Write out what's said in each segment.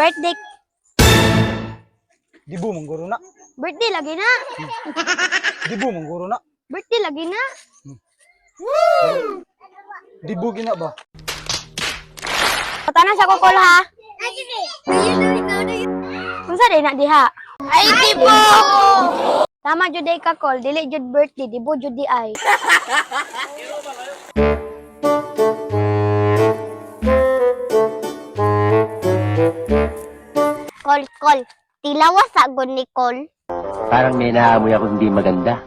birthday. Dibu mangguro na. Birthday lagi na. Dibu mangguro na. Birthday lagi na. Dibu gina ba? Patana sa kokol ha. Unsa day na diha? Ay tipo. Tama jud day ka call, dili jud birthday, dibo jud di ay. Call. Tilawas sa gon ni call. Parang may naamoy ako hindi maganda.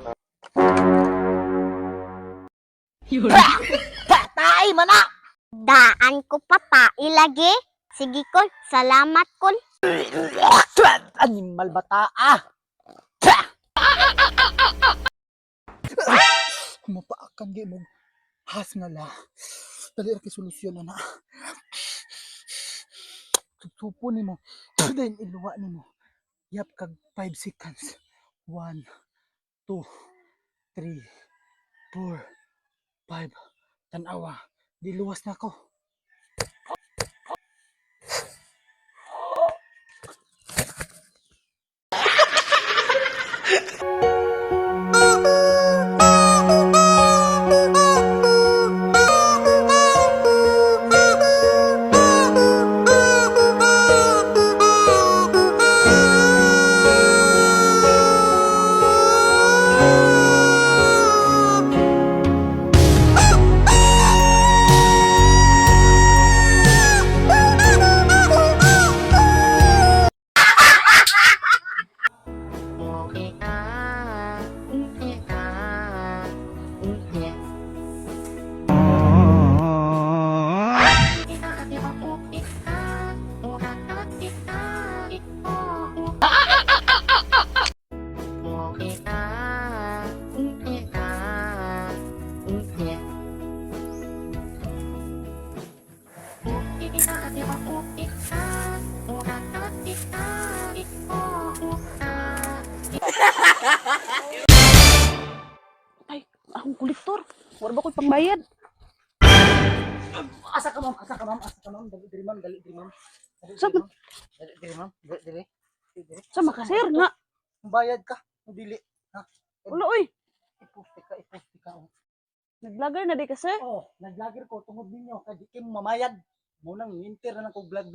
Patay mo na! Daan ko pa ilagi. Sige kol, salamat kol. Animal bata ah. Kumapaakan di mo. Has nga la. Dali ra kay solusyon na. Supo ni mo. Then iluwa ni mo. Yap kag 5 seconds. 1, 2, 3, 4, 5. Tanawa. Di luwas na ako. Ay, akong kolektor. Wala ba ko'y pangbayad? Asa ka ma'am? Dali ma'am. Sa- Dali ma'am. Dali. Sa makasir nga. Bayad ka. Dili. Ha? Wala, oy. Iposte ka. Oh. Naglagar na di ka, sir. Oh, naglagir ko tungod ninyo kay di kay mo mamayad. Munang winter na ko vlog.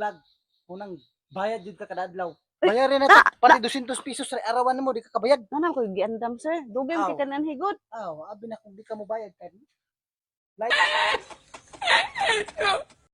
Munang bayad jud ka kada adlaw. Bayarin na ta pati 200 pesos sa arawan mo di ka kabayad. Nanang ko'y giandam, sir. Dugay Aw. mo kay kanan higot. Abi na kung di ka mo bayad kay like